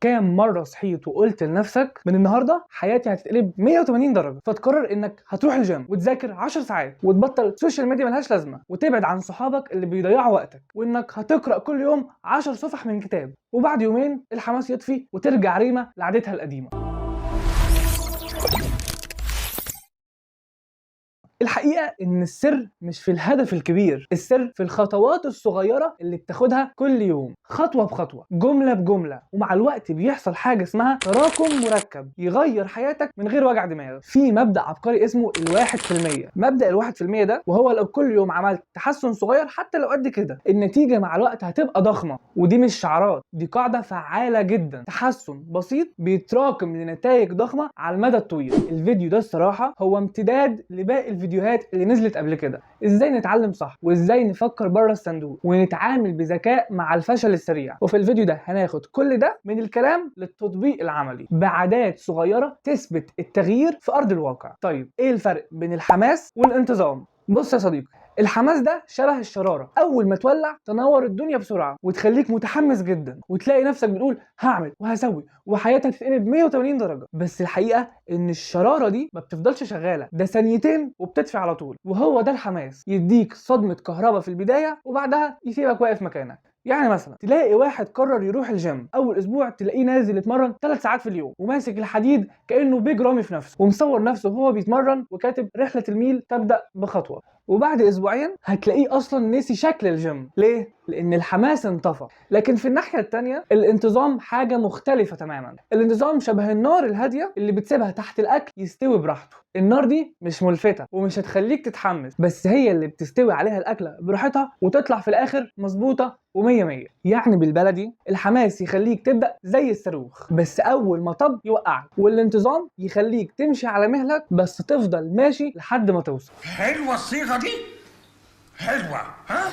كام مرة صحيت وقلت لنفسك من النهاردة حياتي هتتقلب 180 درجة، فتقرر انك هتروح الجيم وتذاكر 10 ساعات وتبطل سوشيال ميديا ملهاش لازمة وتبعد عن صحابك اللي بيضيعوا وقتك، وانك هتقرأ كل يوم 10 صفح من كتاب، وبعد يومين الحماس يطفي وترجع ريما لعادتها القديمة. الحقيقة إن السر مش في الهدف الكبير، السر في الخطوات الصغيرة اللي بتاخدها كل يوم، خطوة بخطوة، جملة بجملة، ومع الوقت بيحصل حاجة اسمها تراكم مركب يغير حياتك من غير وجع دماغ. في مبدأ عبقري اسمه ال1%. مبدأ ال1% ده وهو لو كل يوم عملت تحسن صغير حتى لو قد كده، النتيجة مع الوقت هتبقى ضخمة. ودي مش شعارات، دي قاعدة فعالة جدا. تحسن بسيط بيتراكم لنتائج ضخمة على المدى الطويل. الفيديو ده الصراحة هو امتداد لباقي الفيديوهات اللي نزلت قبل كده، ازاي نتعلم صح وازاي نفكر بره الصندوق ونتعامل بذكاء مع الفشل السريع. وفي الفيديو ده هناخد كل ده من الكلام للتطبيق العملي بعادات صغيرة تثبت التغيير في ارض الواقع. طيب ايه الفرق بين الحماس والانتظام؟ بص يا صديقي، الحماس ده شبه الشرارة، أول ما تولع تنور الدنيا بسرعة وتخليك متحمس جدا وتلاقي نفسك بتقول هعمل وهسوي وحياتك تتقلب 180 درجة. بس الحقيقة إن الشرارة دي ما بتفضلش شغالة، ده ثانيتين وبتطفي على طول. وهو ده الحماس، يديك صدمة كهرباء في البداية وبعدها يسيبك واقف مكانك. يعني مثلا تلاقي واحد قرر يروح الجيم، اول اسبوع تلاقيه نازل يتمرن 3 ساعات في اليوم وماسك الحديد كانه بيج رامي في نفسه ومصور نفسه وهو بيتمرن وكاتب رحله الميل تبدا بخطوه. وبعد اسبوعين هتلاقيه اصلا نسي شكل الجيم. ليه؟ لان الحماس انطفى. لكن في الناحيه التانيه الانتظام حاجه مختلفه تماما. الانتظام شبه النار الهاديه اللي بتسيبها تحت الاكل يستوي براحته. النار دي مش ملفته ومش هتخليك تتحمس، بس هي اللي بتستوي عليها الاكله براحتها وتطلع في الاخر مظبوطه ومية مية. يعني بالبلدي الحماس يخليك تبدأ زي الصاروخ بس أول ما طب يوقعك، والانتظام يخليك تمشي على مهلك بس تفضل ماشي لحد ما توصل. حلوة الصيغة دي، حلوة ها؟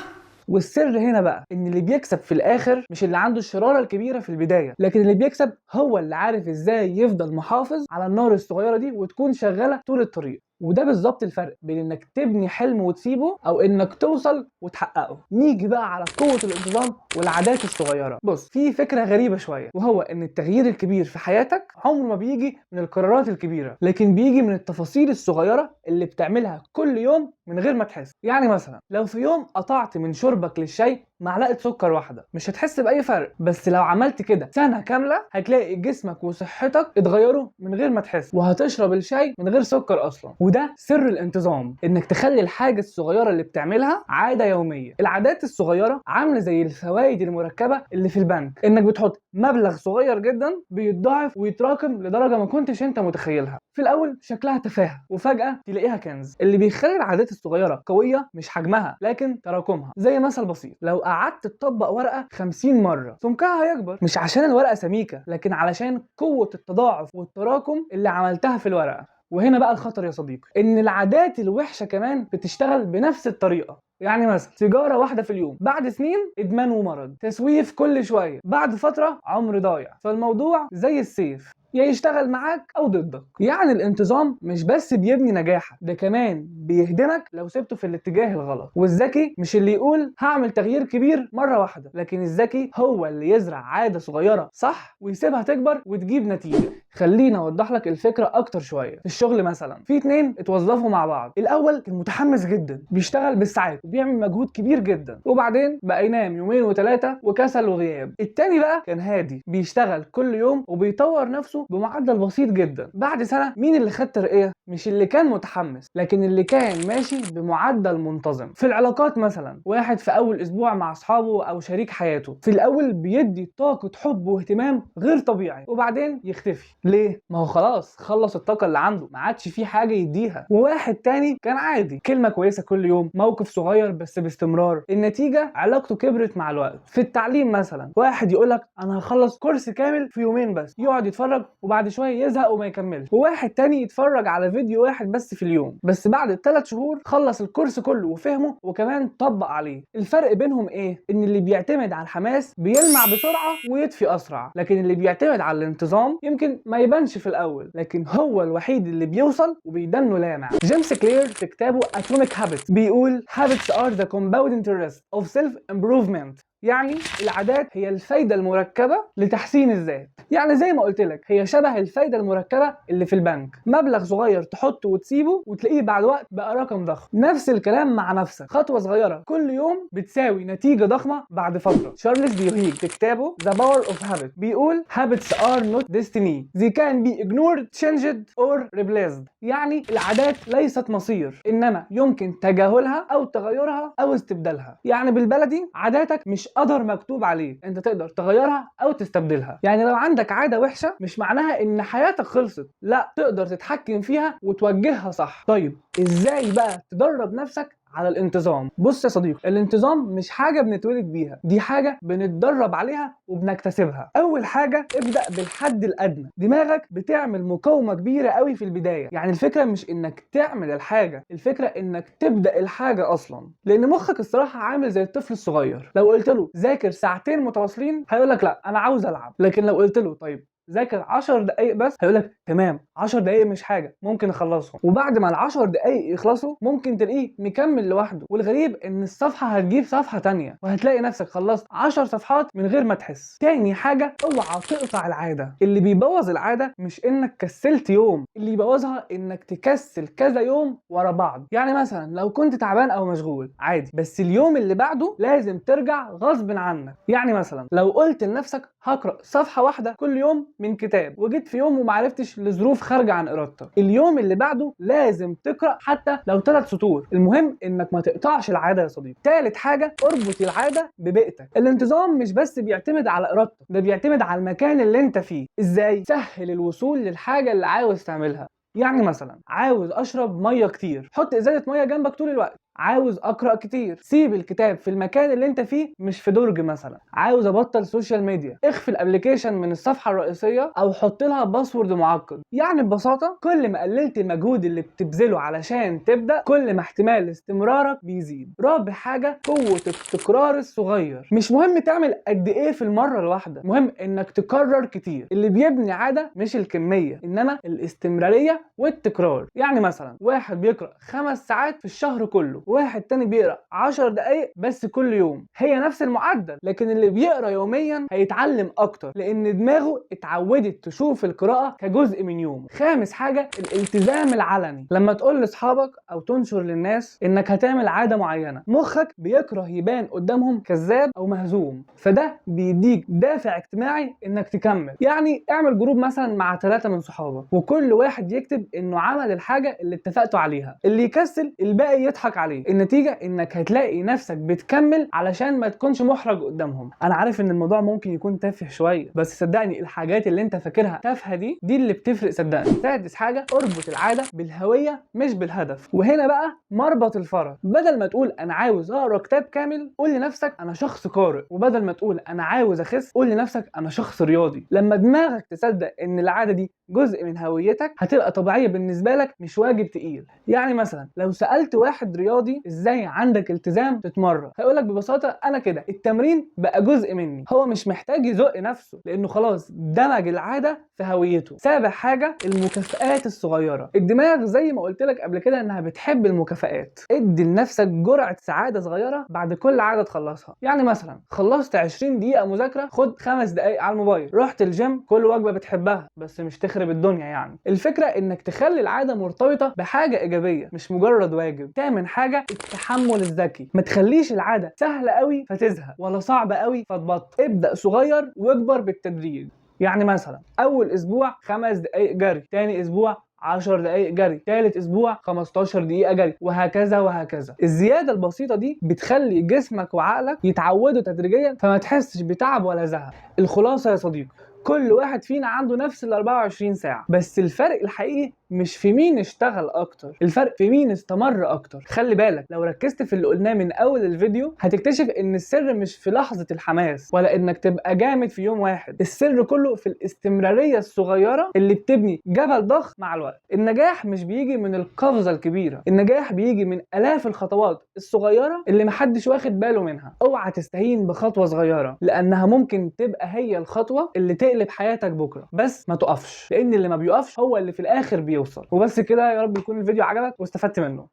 والسر هنا بقى ان اللي بيكسب في الاخر مش اللي عنده الشرارة الكبيرة في البداية، لكن اللي بيكسب هو اللي عارف ازاي يفضل محافظ على النار الصغيرة دي وتكون شغالة طول الطريق. وده بالظبط الفرق بين انك تبني حلم وتسيبه او انك توصل وتحققه. نيجي بقى على قوة الانتظام والعادات الصغيرة. بص، في فكرة غريبة شوية، وهو ان التغيير الكبير في حياتك عمره ما بيجي من القرارات الكبيرة، لكن بيجي من التفاصيل الصغيرة اللي بتعملها كل يوم من غير ما تحس. يعني مثلا لو في يوم قطعت من شربك للشاي معلقة سكر واحدة مش هتحس بأي فرق، بس لو عملت كده سنة كاملة هتلاقي جسمك وصحتك اتغيروا من غير ما تحس، وهتشرب الشاي من غير سكر أصلا. وده سر الانتظام، إنك تخلي الحاجة الصغيرة اللي بتعملها عادة يومية. العادات الصغيرة عاملة زي الفوائد المركبة اللي في البنك، إنك بتحط مبلغ صغير جدا بيتضاعف ويتراكم لدرجة ما كنتش أنت متخيلها. في الأول شكلها تفاهة وفجأة تلاقيها كنز. اللي بيخلي العادات الصغيرة قوية مش حجمها لكن تراكمها. زي مثل بسيط، لو قعدت تطبق ورقة 50 مرة سمكها هيكبر، مش عشان الورقة سميكة لكن علشان قوة التضاعف والتراكم اللي عملتها في الورقة. وهنا بقى الخطر يا صديقي، ان العادات الوحشة كمان بتشتغل بنفس الطريقة. يعني مثلا سيجارة واحدة في اليوم، بعد سنين إدمان ومرض. تسويف كل شوية، بعد فترة عمر ضايع. فالموضوع زي السيف، يا يشتغل معاك او ضدك. يعني الانتظام مش بس بيبني نجاحك، ده كمان بيهدمك لو سبته في الاتجاه الغلط. والذكي مش اللي يقول هعمل تغيير كبير مرة واحدة، لكن الذكي هو اللي يزرع عادة صغيرة صح ويسيبها تكبر وتجيب نتيجة. خليني اوضح لك الفكرة اكتر شوية. في الشغل مثلا في اتنين اتوظفوا مع بعض، الاول كان متحمس جدا بيشتغل بالساعات وبيعمل مجهود كبير جدا، وبعدين بقى ينام يومين وثلاثة وكسل وغياب. التاني بقى كان هادي بيشتغل كل يوم وبيطور نفسه بمعدل بسيط جدا. بعد سنة مين اللي خد ترقية؟ مش اللي كان متحمس لكن اللي كان ماشي بمعدل منتظم. في العلاقات مثلا واحد في اول اسبوع مع اصحابه او شريك حياته في الاول بيدي طاقة حب واهتمام غير طبيعي وبعدين يختفي. ليه؟ ما هو خلاص خلص الطاقة اللي عنده، ما عادش فيه حاجة يديها. وواحد تاني كان عادي، كلمة كويسة كل يوم، موقف صغير بس باستمرار، النتيجة علاقته كبرت مع الوقت. في التعليم مثلا واحد يقولك انا هخلص كورس كامل في يومين بس، يقعد يتفرج وبعد شويه يزهق وما يكملش. وواحد تاني يتفرج على فيديو واحد بس في اليوم، بس بعد 3 شهور خلص الكورس كله وفهمه وكمان طبق عليه. الفرق بينهم ايه؟ ان اللي بيعتمد على الحماس بيلمع بسرعه ويطفي اسرع، لكن اللي بيعتمد على الانتظام يمكن ما يبانش في الاول لكن هو الوحيد اللي بيوصل وبيدنه لامع. جيمس كلير في كتابه Atomic Habits بيقول Habits are the compound interest of self improvement. يعني العادات هي الفايدة المركبة لتحسين الذات. يعني زي ما قلت لك هي شبه الفايدة المركبة اللي في البنك، مبلغ صغير تحطه وتسيبه وتلاقيه بعد وقت بقى رقم ضخم. نفس الكلام مع نفسك، خطوة صغيرة كل يوم بتساوي نتيجة ضخمة بعد فترة. تشارلز ديوهيج في كتابه The Power of Habit بيقول Habits are not destiny, they can be ignored, changed or replaced. يعني العادات ليست مصير، إنما يمكن تجاهلها أو تغيرها أو استبدالها. يعني بالبلدي عاداتك مش قدر مكتوب عليه، أنت تقدر تغيرها أو تستبدلها. يعني لو عندك عادة وحشة مش معناها إن حياتك خلصت، لا، تقدر تتحكم فيها وتوجهها صح. طيب إزاي بقى تدرب نفسك على الانتظام؟ بص يا صديقي، الانتظام مش حاجة بنتولد بيها، دي حاجة بنتدرب عليها وبنكتسبها. أول حاجة ابدأ بالحد الأدنى. دماغك بتعمل مقاومة كبيرة قوي في البداية. يعني الفكرة مش إنك تعمل الحاجة، الفكرة إنك تبدأ الحاجة أصلا. لأن مخك الصراحة عامل زي الطفل الصغير، لو قلت له ذاكر ساعتين متواصلين هيقولك لا أنا عاوز ألعب. لكن لو قلت له طيب ذاكر 10 دقايق بس هيقولك تمام، 10 دقايق مش حاجه، ممكن اخلصهم. وبعد ما ال10 دقايق يخلصوا ممكن تلاقيه مكمل لوحده. والغريب ان الصفحه هتجيب صفحه تانية وهتلاقي نفسك خلصت 10 صفحات من غير ما تحس. تاني حاجه، اوعى تقطع العاده. اللي بيبوظ العاده مش انك كسلت يوم، اللي يبوظها انك تكسل كذا يوم ورا بعض. يعني مثلا لو كنت تعبان او مشغول عادي، بس اليوم اللي بعده لازم ترجع غصب عنك. يعني مثلا لو قلت لنفسك هقرا صفحه واحده كل يوم من كتاب وجيت في يوم ومعرفتش لظروف خارجه عن ارادتك، اليوم اللي بعده لازم تقرا حتى لو 3 سطور. المهم انك ما تقطعش العاده يا صديقي. ثالث حاجه، اربط العاده ببيئتك. الانتظام مش بس بيعتمد على ارادتك، ده بيعتمد على المكان اللي انت فيه. ازاي؟ سهل الوصول للحاجه اللي عاوز تعملها. يعني مثلا عاوز اشرب ميه كتير، حط ازازه ميه جنبك طول الوقت. عاوز اقرا كتير، سيب الكتاب في المكان اللي انت فيه مش في درج مثلا. عاوز ابطل سوشيال ميديا، اخفي الابلكيشن من الصفحه الرئيسيه او حط لها باسورد معقد. يعني ببساطه كل ما قللت المجهود اللي بتبذله علشان تبدا كل ما احتمال استمرارك بيزيد. رابع حاجه، قوه التكرار الصغير. مش مهم تعمل قد ايه في المره الواحده، مهم انك تكرر كتير. اللي بيبني عاده مش الكميه انما الاستمراريه والتكرار. يعني مثلا واحد بيقرا 5 ساعات في الشهر كله، واحد تاني بيقرا 10 دقايق بس كل يوم. هي نفس المعدل، لكن اللي بيقرا يوميا هيتعلم اكتر لان دماغه اتعودت تشوف القراءه كجزء من يوم. خامس حاجه، الالتزام العلني. لما تقول لاصحابك او تنشر للناس انك هتعمل عاده معينه، مخك بيكره يبان قدامهم كذاب او مهزوم، فده بيديك دافع اجتماعي انك تكمل. يعني اعمل جروب مثلا مع 3 من صحابك وكل واحد يكتب انه عمل الحاجه اللي اتفقتوا عليها. اللي يكسل الباقي يضحك عليه. النتيجه انك هتلاقي نفسك بتكمل علشان ما تكونش محرج قدامهم. انا عارف ان الموضوع ممكن يكون تافه شويه، بس صدقني الحاجات اللي انت فاكرها تافهه دي اللي بتفرق صدقني. سادس حاجه، اربط العاده بالهويه مش بالهدف. وهنا بقى مربط الفرس. بدل ما تقول انا عاوز اقرا كتاب كامل قول لنفسك انا شخص قارئ، وبدل ما تقول انا عاوز اخس قول لنفسك انا شخص رياضي. لما دماغك تصدق ان العاده دي جزء من هويتك هتبقى طبيعيه بالنسبه لك مش واجب تقيل. يعني مثلا لو سالت واحد رياضي ازاي عندك التزام تتمرن، هيقولك ببساطه انا كده التمرين بقى جزء مني. هو مش محتاج يزق نفسه لانه خلاص دمج العاده في هويته. سابع حاجه، المكافآت الصغيره. الدماغ زي ما قلت لك قبل كده انها بتحب المكافآت. ادي لنفسك جرعه سعاده صغيره بعد كل عاده تخلصها. يعني مثلا خلصت 20 دقيقه مذاكره، خد 5 دقايق على الموبايل. رحت الجيم، كل وجبه بتحبها بس مش تخرب الدنيا. يعني الفكره انك تخلي العاده مرتبطه بحاجه ايجابيه مش مجرد واجب. تامن حاجه، التحمل الذكي. ما تخليش العاده سهله قوي فتزهق ولا صعبه قوي فتبطل. ابدا صغير واكبر بالتدريج. يعني مثلا اول اسبوع 5 دقايق جري، تاني اسبوع 10 دقايق جري، ثالث اسبوع 15 دقيقة جري، وهكذا وهكذا. الزيادة البسيطة دي بتخلي جسمك وعقلك يتعودوا تدريجيا فما تحسش بتعب ولا زهق. الخلاصة يا صديقي، كل واحد فينا عنده نفس ال 24 ساعة، بس الفرق الحقيقي مش في مين اشتغل اكتر، الفرق في مين استمر اكتر. خلي بالك لو ركزت في اللي قلناه من اول الفيديو هتكتشف ان السر مش في لحظة الحماس ولا انك تبقى جامد في يوم واحد. السر كله في الاستمرارية الصغيرة اللي بتبني جبل ضخم مع الوقت. النجاح مش بيجي من القفزة الكبيرة، النجاح بيجي من الاف الخطوات الصغيرة اللي محدش واخد باله منها. اوعى تستهين بخطوة صغيرة لانها ممكن تبقى هي الخطوة اللي تقلب حياتك بكرة. بس ما تقفش، لان اللي ما بيقفش هو اللي في الاخر بيوصل. وبس كده، يا رب يكون الفيديو عجبك واستفدت منه.